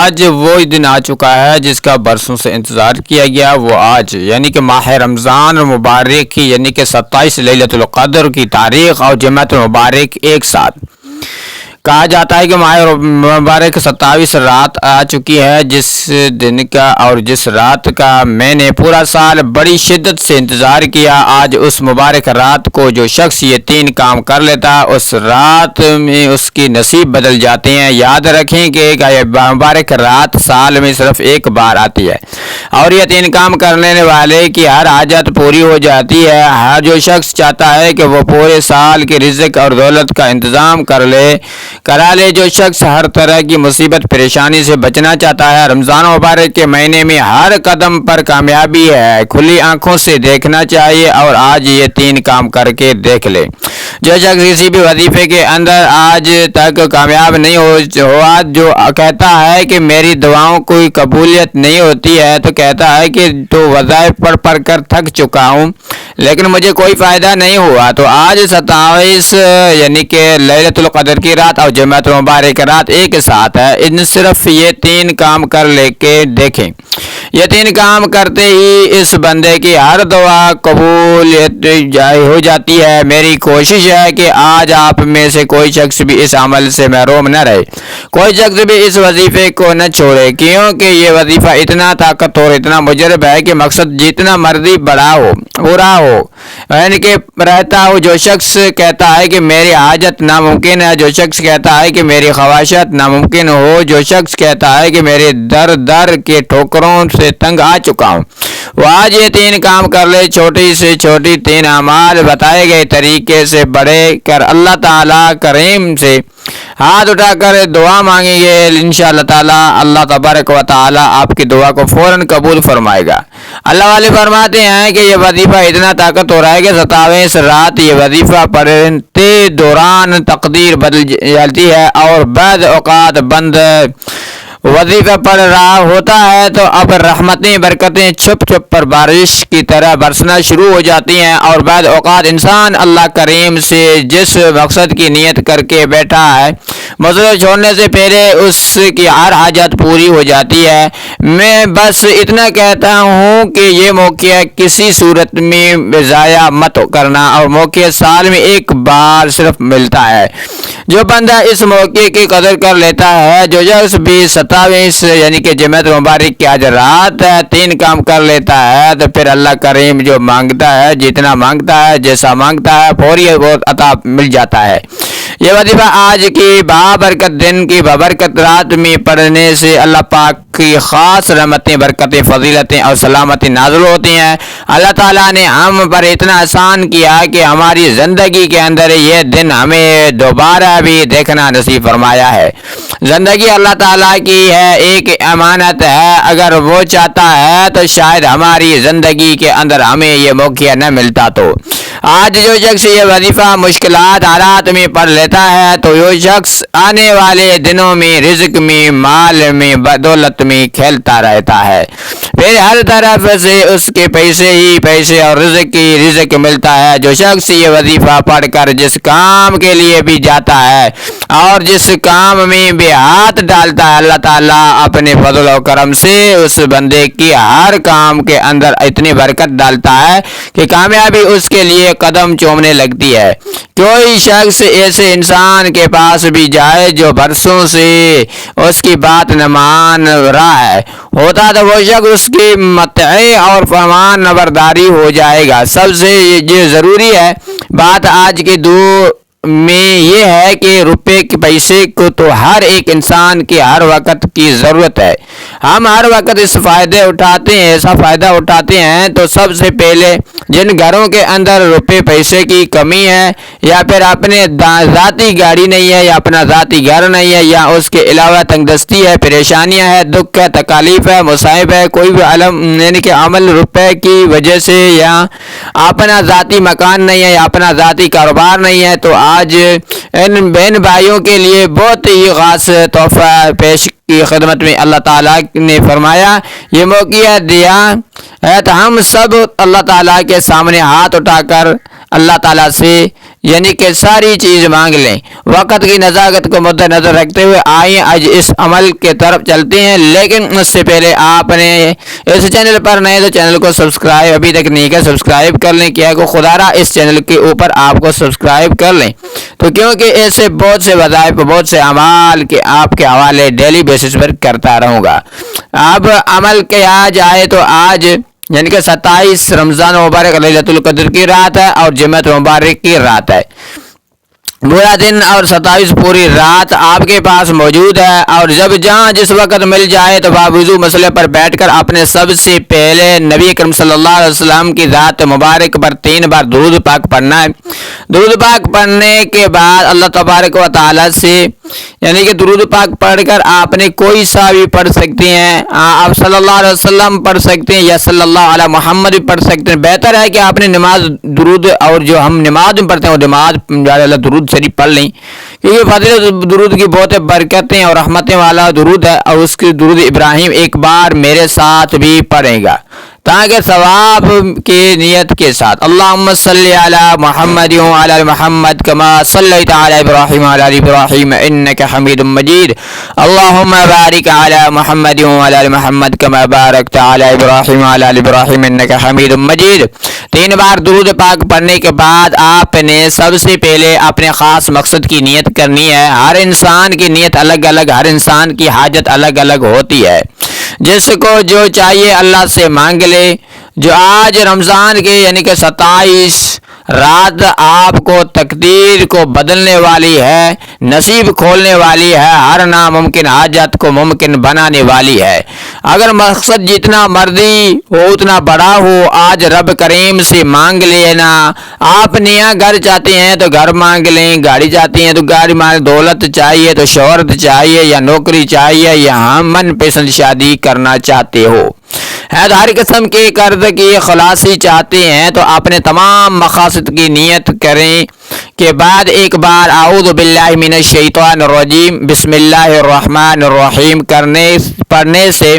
آج وہ دن آ چکا ہے جس کا برسوں سے انتظار کیا گیا. وہ آج یعنی کہ ماہ رمضان مبارک کی یعنی کہ 27 لیلۃ القدر کی تاریخ اور جمعۃ المبارک ایک ساتھ. کہا جاتا ہے کہ ماہ مبارک 27 رات آ چکی ہے جس دن کا اور جس رات کا میں نے پورا سال بڑی شدت سے انتظار کیا. آج اس مبارک رات کو جو شخص یہ 3 کام کر لیتا اس رات میں اس کی نصیب بدل جاتے ہیں. یاد رکھیں کہ یہ مبارک رات سال میں صرف ایک بار آتی ہے اور یہ 3 کام کرنے والے کی ہر حاجت پوری ہو جاتی ہے. ہر جو شخص چاہتا ہے کہ وہ پورے سال کے رزق اور دولت کا انتظام کرا لے، جو شخص ہر طرح کی مصیبت پریشانی سے بچنا چاہتا ہے، رمضان مبارک کے مہینے میں ہر قدم پر کامیابی ہے، کھلی آنکھوں سے دیکھنا چاہیے اور آج یہ 3 کام کر کے دیکھ لے. جو شخص کسی بھی وظیفے کے اندر آج تک کامیاب نہیں ہوا، جو کہتا ہے کہ میری دعاؤں کوئی قبولیت نہیں ہوتی ہے، تو کہتا ہے کہ تو وظائف پڑھ کر تھک چکا ہوں لیکن مجھے کوئی فائدہ نہیں ہوا، تو آج 27 یعنی کہ لیلۃ القدر کی رات اور جمعۃ المبارک رات ایک ساتھ ہے. ان صرف یہ 3 کام کر لے کے دیکھیں. یہ 3 کام کرتے ہی اس بندے کی ہر دعا قبول ہو جاتی ہے. میری کوشش ہے کہ آج آپ میں سے کوئی شخص بھی اس عمل سے محروم نہ رہے، کوئی شخص بھی اس وظیفے کو نہ چھوڑے، کیونکہ یہ وظیفہ اتنا طاقتور اتنا مجرب ہے کہ مقصد جتنا مرضی بڑا ہو برا ہو یعنی کہ رہتا ہو. جو شخص کہتا ہے کہ میری حاجت ناممکن ہے، جو شخص کہتا ہے کہ میری خواہشات ناممکن ہو، جو شخص کہتا ہے کہ میرے در کے ٹھوکروں سے تنگ آ چکا ہوں، وہ آج یہ 3 کام کر لے. چھوٹی سے چھوٹی 3 اعمال بتائے گئے طریقے سے بڑھے کر اللہ تعالیٰ کریم سے ہاتھ اٹھا کر دعا مانگیں گے. انشاءاللہ تعالیٰ اللہ تبارک و تعالیٰ آپ کی دعا کو فوراً قبول فرمائے گا. اللہ والے فرماتے ہیں کہ یہ وظیفہ اتنا طاقت ہو رہا ہے کہ 27 رات یہ وظیفہ پڑھتے دوران تقدیر بدل جاتی ہے اور بعض اوقات بند وظیفہ پڑھ رہا ہوتا ہے تو اب رحمتیں برکتیں چھپ پر بارش کی طرح برسنا شروع ہو جاتی ہیں. اور بعض اوقات انسان اللہ کریم سے جس مقصد کی نیت کر کے بیٹھا ہے مزدور چھوڑنے سے پہلے اس کی ہر حاجت پوری ہو جاتی ہے. میں بس اتنا کہتا ہوں کہ یہ موقع کسی صورت میں ضائع مت کرنا، اور موقع سال میں ایک بار صرف ملتا ہے. جو بندہ اس موقع کی قدر کر لیتا ہے، جو شخص بھی 27 یعنی کہ جمعۃ مبارک کی آج رات 3 کام کر لیتا ہے تو پھر اللہ کریم جو مانگتا ہے، جتنا مانگتا ہے، جیسا مانگتا ہے، فوری وہ عطا مل جاتا ہے. یہ وظیفہ آج کی بابرکت دن کی بابرکت رات میں پڑھنے سے اللہ پاک کی خاص رحمتیں برکتیں فضیلتیں اور سلامتی نازل ہوتی ہیں. اللہ تعالیٰ نے ہم پر اتنا آسان کیا کہ ہماری زندگی کے اندر یہ دن ہمیں دوبارہ بھی دیکھنا نصیب فرمایا ہے. زندگی اللہ تعالیٰ کی ہے، ایک امانت ہے. اگر وہ چاہتا ہے تو شاید ہماری زندگی کے اندر ہمیں یہ موقع نہ ملتا. تو آج جو شخص یہ وظیفہ مشکلات حالات میں پڑھ لیتا ہے تو یہ شخص آنے والے دنوں میں رزق میں مال میں بدولت میں کھیلتا رہتا ہے. پھر ہر طرف سے اس کے پیسے ہی پیسے اور رزق ملتا ہے. جو شخص یہ وظیفہ پڑھ کر جس کام کے لیے بھی جاتا ہے اور جس کام میں بھی ہاتھ ڈالتا ہے، اللہ تعالیٰ اپنے فضل و کرم سے اس بندے کی ہر کام کے اندر اتنی برکت ڈالتا ہے کہ کامیابی اس کے لیے قدم چومنے لگتی ہے. کوئی شخص ایسے انسان کے پاس بھی جائے جو برسوں سے اس کی بات نہ مان رہا ہے ہوتا تو وہ شخص اس کی مطیع اور فرمان برداری ہو جائے گا. سب سے یہ ضروری ہے بات آج کے دور میں یہ ہے کہ روپے کے پیسے کو تو ہر ایک انسان کی ہر وقت کی ضرورت ہے. ہم ہر وقت اس ایسا فائدہ اٹھاتے ہیں تو سب سے پہلے جن گھروں کے اندر روپے پیسے کی کمی ہے یا پھر اپنے ذاتی گاڑی نہیں ہے یا اپنا ذاتی گھر نہیں ہے یا اس کے علاوہ تنگ دستی ہے، پریشانیاں ہے، دکھ ہے، تکالیف ہے، مصائب ہے، کوئی بھی یعنی کہ عمل روپے کی وجہ سے یا اپنا ذاتی مکان نہیں ہے یا اپنا ذاتی کاروبار نہیں ہے، تو آج ان بہن بھائیوں کے لیے بہت ہی خاص تحفہ پیش کی خدمت میں اللہ تعالیٰ نے فرمایا یہ موقع دیا ہے تو ہم سب اللہ تعالیٰ کے سامنے ہاتھ اٹھا کر اللہ تعالیٰ سے یعنی کہ ساری چیز مانگ لیں۔ وقت کی نزاکت کو مد نظر رکھتے ہوئے آئیں آج اس عمل کے طرف چلتے ہیں، لیکن اس سے پہلے آپ نے اس چینل پر نئے تو چینل کو سبسکرائب ابھی تک نہیں کیا، سبسکرائب کر لیں۔ کیا کو خدا را اس چینل کے اوپر آپ کو سبسکرائب کر لیں، تو کیونکہ ایسے بہت سے وظائف بہت سے اعمال کے آپ کے حوالے ڈیلی بیسس پر کرتا رہوں گا۔ اب عمل کیا جائے تو آج یعنی کہ 27 رمضان مبارک لیلۃ القدر کی رات ہے اور جمعۃ مبارک کی رات ہے۔ پورا دن اور 27 پوری رات آپ کے پاس موجود ہے، اور جب جہاں جس وقت مل جائے تو باوضو مسئلے پر بیٹھ کر اپنے سب سے پہلے نبی کریم صلی اللہ علیہ وسلم کی ذات مبارک پر 3 بار درود پاک پڑھنا ہے۔ درود پاک پڑھنے کے بعد اللہ تبارک و تعالی سے یعنی کہ درود پاک پڑھ کر آپ نے کوئی سا بھی پڑھ سکتے ہیں، آپ صلی اللہ علیہ وسلم پڑھ سکتے ہیں یا صلی اللہ علیہ محمد بھی پڑھ سکتے ہیں۔ بہتر ہے کہ آپ نے نماز درود اور جو ہم نماز میں پڑھتے ہیں وہ نماز درود شریف پڑھ لیں، کیونکہ فضیلت درود کی بہت برکتیں اور رحمتیں والا درود ہے، اور اس کی درود ابراہیم ایک بار میرے ساتھ بھی پڑھے گا تاکہ ثواب کی نیت کے ساتھ اللہم صلی علی محمد وعلی محمد کما صلیت علی ابراہیم وعلی ابراہیم انک حمید مجید اللہم بارک علی محمد وعلی محمد کما بارکت علی ابراہیم وعلی ابراہیم انک حمید مجید۔ 3 بار درود پاک پڑھنے کے بعد آپ نے سب سے پہلے اپنے خاص مقصد کی نیت کرنی ہے۔ ہر انسان کی نیت الگ الگ، ہر انسان کی حاجت الگ الگ ہوتی ہے، جس کو جو چاہیے اللہ سے مانگ لے۔ جو آج رمضان کے یعنی کہ 27 رات آپ کو تقدیر کو بدلنے والی ہے، نصیب کھولنے والی ہے، ہر ناممکن حاجت کو ممکن بنانے والی ہے۔ اگر مقصد جتنا مرضی ہو اتنا بڑا ہو، آج رب کریم سے مانگ لینا۔ آپ نیا گھر چاہتے ہیں تو گھر مانگ لیں، گاڑی چاہتے ہیں تو گاڑی مانگ، دولت چاہیے تو شہرت چاہیے یا نوکری چاہیے یا من پسند شادی کرنا چاہتے ہو، ہر قسم کے قرض کی خلاصی چاہتے ہیں تو اپنے تمام مقاصد کی نیت کریں کے بعد ایک بار اعوذ باللہ من الشیطان الرجیم بسم اللہ الرحمن الرحیم پڑھنے سے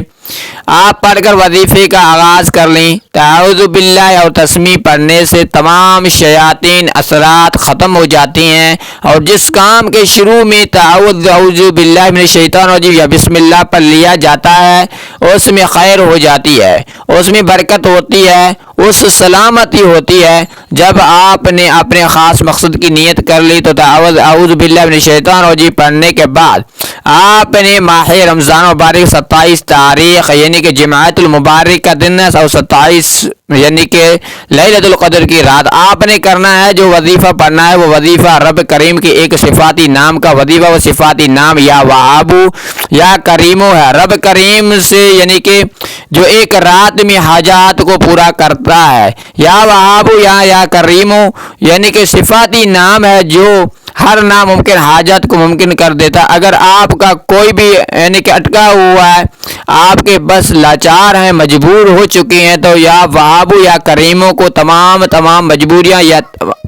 آپ پڑھ کر وظیفے کا آغاز کر لیں۔ اعوذ باللہ اور تسمیح پڑھنے سے تمام شیاطین اثرات ختم ہو جاتی ہیں، اور جس کام کے شروع میں اعوذ باللہ من الشیطان الرجیم یا بسم اللہ پڑھ لیا جاتا ہے اس میں خیر ہو جاتی ہے، اس میں برکت ہوتی ہے، اس سلامتی ہوتی ہے۔ جب آپ نے اپنے خاص مقصد کی نیت کر لی تو اعوذ باللہ من الشیطان الرجیم پڑھنے کے بعد آپ نے ماہ رمضان مبارک 27 تاریخ یعنی کہ جمعۃ المبارک کا دن ہے اور 27 یعنی کہ لیلۃ القدر کی رات آپ نے کرنا ہے۔ جو وظیفہ پڑھنا ہے وہ وظیفہ رب کریم کے ایک صفاتی نام کا وظیفہ، وہ صفاتی نام یا وہابو یا کریمو ہے۔ رب کریم سے یعنی کہ جو ایک رات میں حاجات کو پورا کرتا ہے، یا وہابو یا کریمو یعنی کہ صفاتی نام ہے جو ہر ناممکن حاجت کو ممکن کر دیتا۔ اگر آپ کا کوئی بھی یعنی کہ اٹکا ہوا ہے، آپ کے بس لاچار ہیں، مجبور ہو چکے ہیں، تو یا وہابو یا کریموں کو تمام مجبوریاں یا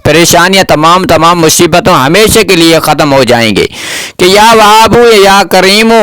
پریشانیاں تمام مصیبتوں ہمیشہ کے لیے ختم ہو جائیں گے کہ یا وہابو یا کریمو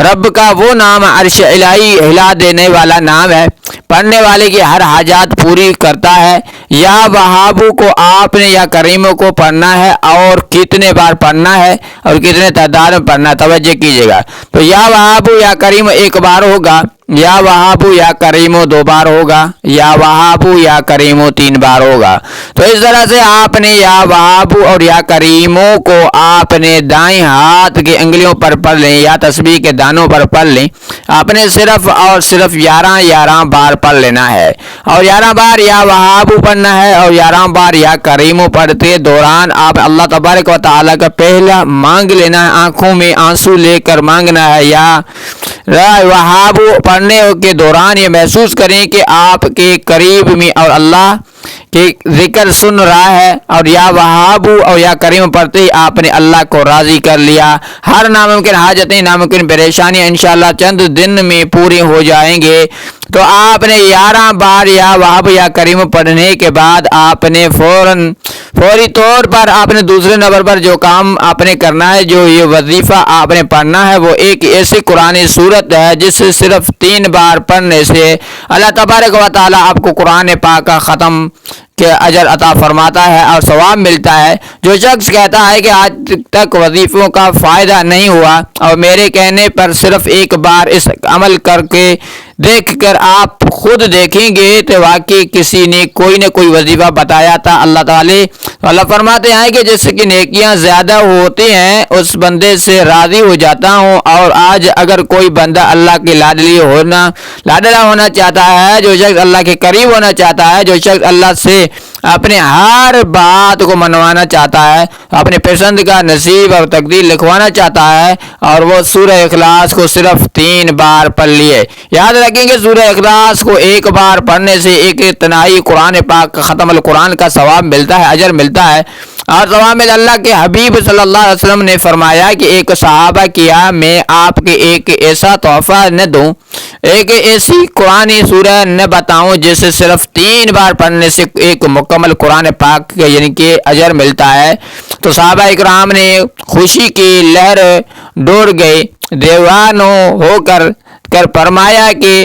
رب کا وہ نام عرش الہی ہلا دینے والا نام ہے، پڑھنے والے کی ہر حاجات پوری کرتا ہے۔ یا وہابو کو آپ نے یا کریموں کو پڑھنا ہے، اور کتنے بار پڑھنا ہے اور کتنے تعداد میں پڑھنا ہے توجہ کیجیے گا۔ تو یا وہابو یا کریم ایک بار ہوگا، یا وہابو یا کریمو 2 بار ہوگا، یا وہابو یا کریمو 3 بار ہوگا۔ تو اس طرح سے آپ نے یا وہابو اور یا کریمو کو آپ نے دائیں ہاتھ کی انگلیوں پر پڑھ لیں یا تسبیح کے دانوں پر پڑھ لیں۔ آپ نے صرف اور صرف 11 بار پڑھ لینا ہے، اور 11 بار یا وہابو پڑھنا ہے اور 11 بار یا کریمو پڑھتے دوران آپ اللہ تبارک و تعالیٰ کا پہلا مانگ لینا ہے، آنکھوں میں آنسو لے کر مانگنا ہے۔ یا وہابو پڑھنے کے دوران یہ محسوس کریں کہ آپ کے قریب میں اور اللہ کہ ذکر سن رہا ہے، اور یا وہابو اور یا کریم پڑھتے ہی آپ نے اللہ کو راضی کر لیا۔ ہر ناممکن حاجتیں ناممکن پریشانیاں انشاءاللہ چند دن میں پوری ہو جائیں گے۔ تو آپ نے 11 بار یا وہابو یا کریم پڑھنے کے بعد آپ نے فوری طور پر آپ نے دوسرے نمبر پر جو کام آپ نے کرنا ہے، جو یہ وظیفہ آپ نے پڑھنا ہے، وہ ایک ایسی قرآن صورت ہے جس سے صرف 3 بار پڑھنے سے اللہ تبارک و تعالیٰ آپ کو قرآن پاک کا ختم کہ اجر عطا فرماتا ہے اور ثواب ملتا ہے۔ جو شخص کہتا ہے کہ آج تک وظیفوں کا فائدہ نہیں ہوا اور میرے کہنے پر صرف ایک بار اس عمل کر کے دیکھ کر آپ خود دیکھیں گے تو واقعی کسی نے کوئی نہ کوئی وظیفہ بتایا تھا۔ اللہ فرماتے ہیں کہ جس کی نیکیاں زیادہ ہوتی ہیں اس بندے سے راضی ہو جاتا ہوں، اور آج اگر کوئی بندہ اللہ کے لاڈلا ہونا چاہتا ہے، جو شخص اللہ کے قریب ہونا چاہتا ہے، جو شخص اللہ سے اپنے ہر بات کو منوانا چاہتا ہے، اپنے پسند کا نصیب اور تقدیر لکھوانا چاہتا ہے، اور وہ سورہ اخلاص کو صرف 3 بار پڑھ لیے۔ یاد رکھیں کہ سورہ اخلاص کو ایک بار پڑھنے سے ایک تنہائی قرآن پاک ختم القرآن کا ثواب ملتا ہے، اجر ملتا ہے۔ اور ثواب میں اللہ کے حبیب صلی اللہ علیہ وسلم نے فرمایا کہ ایک صحابہ کیا میں آپ کے ایک ایسا تحفہ نہ دوں، ایک ایسی قرآن سورہ نہ بتاؤں جسے صرف 3 بار پڑھنے سے ایک مکمل قرآن پاک یعنی کہ اجر ملتا ہے۔ تو صحابہ اکرام نے خوشی کی لہر دوڑ گئے، دیوانوں ہو کر فرمایا کہ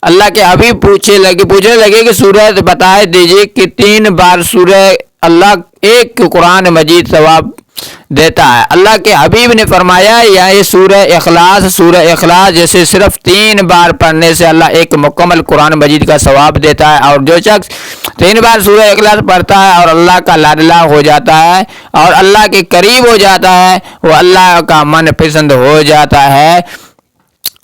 اللہ کے حبیب پوچھنے لگے کہ سورہ بتا دیجئے کہ 3 بار سورہ اللہ ایک قرآن مجید ثواب دیتا ہے۔ اللہ کے حبیب نے فرمایا یہ سورہ اخلاص جیسے صرف 3 بار پڑھنے سے اللہ ایک مکمل قرآن مجید کا ثواب دیتا ہے، اور جو شخص 3 بار سورہ اخلاص پڑھتا ہے اور اللہ کا لاڈلا ہو جاتا ہے اور اللہ کے قریب ہو جاتا ہے، وہ اللہ کا من پسند ہو جاتا ہے۔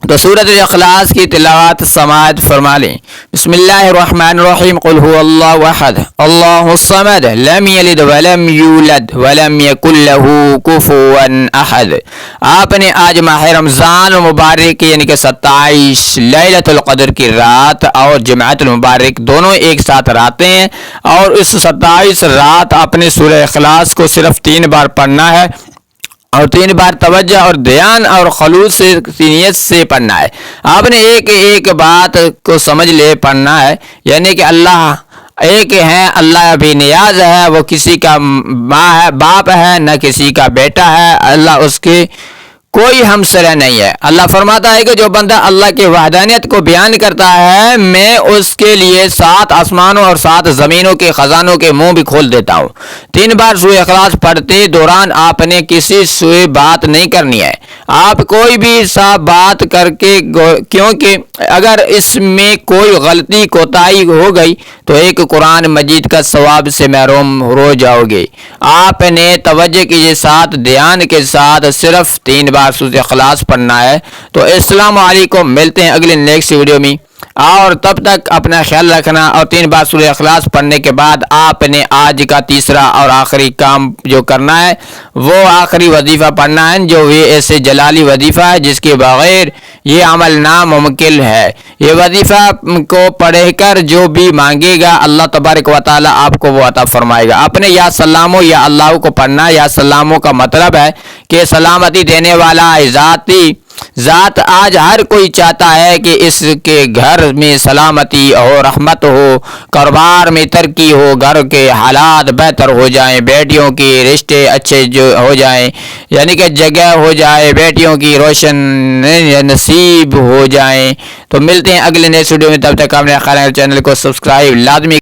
تو سورۃ الاخلاص کی تلاوت سماعت فرما لیں۔ بسم اللہ الرحمن الرحیم قل هو اللہ احد اللہ الصمد لم یلد ولم یولد ولم یکن له کفوا احد۔ آپ نے آج ماہ رمضان المبارک یعنی کہ 27 لیلۃ القدر کی رات اور جمعۃ المبارک دونوں ایک ساتھ راتیں ہیں، اور اس 27 رات اپنے سورہ اخلاص کو صرف 3 بار پڑھنا ہے، اور 3 بار توجہ اور دھیان اور خلوص سے نیت سے پڑھنا ہے۔ آپ نے ایک بات کو سمجھ لے پڑھنا ہے، یعنی کہ اللہ ایک ہے، اللہ بھی نیاز ہے، وہ کسی کا ماں ہے، باپ ہے، نہ کسی کا بیٹا ہے، اللہ اس کے کوئی ہمسر نہیں ہے۔ اللہ فرماتا ہے کہ جو بندہ اللہ کی وحدانیت کو بیان کرتا ہے میں اس کے لیے 7 آسمانوں اور 7 زمینوں کے خزانوں کے منہ بھی کھول دیتا ہوں۔ 3 بار سورہ اخلاص پڑھتے دوران آپ نے کسی سے بات نہیں کرنی ہے، آپ کوئی بھی صاف بات کر کے، کیونکہ اگر اس میں کوئی غلطی کوتاہی ہو گئی تو ایک قرآن مجید کا ثواب سے محروم ہو جاؤ گے۔ آپ نے توجہ کیجیے، ساتھ دھیان کے ساتھ صرف 3 بار سورہ اخلاص پڑھنا ہے۔ تو السلام علیکم، ملتے ہیں اگلے نیکسٹ ویڈیو میں، اور تب تک اپنا خیال رکھنا۔ اور 3 بار سورہ اخلاص پڑھنے کے بعد آپ نے آج کا تیسرا اور آخری کام جو کرنا ہے وہ آخری وظیفہ پڑھنا ہے، جو یہ ایسے جلالی وظیفہ ہے جس کے بغیر یہ عمل ناممکن ہے۔ یہ وظیفہ کو پڑھ کر جو بھی مانگے گا اللہ تبارک و تعالی آپ کو وہ عطا فرمائے گا۔ اپنے یا سلامو یا اللہ کو پڑھنا۔ یا سلامو کا مطلب ہے کہ سلامتی دینے والا ذات آج ہر کوئی چاہتا ہے کہ اس کے گھر میں سلامتی ہو، رحمت ہو، کاروبار میں ترقی ہو، گھر کے حالات بہتر ہو جائیں، بیٹیوں کے رشتے اچھے جو ہو جائیں، یعنی کہ جگہ ہو جائے، بیٹیوں کی روشن نصیب ہو جائیں۔ تو ملتے ہیں اگلے نیکسٹ ویڈیو میں، تب تک اپنے خیال چینل کو سبسکرائب لازمی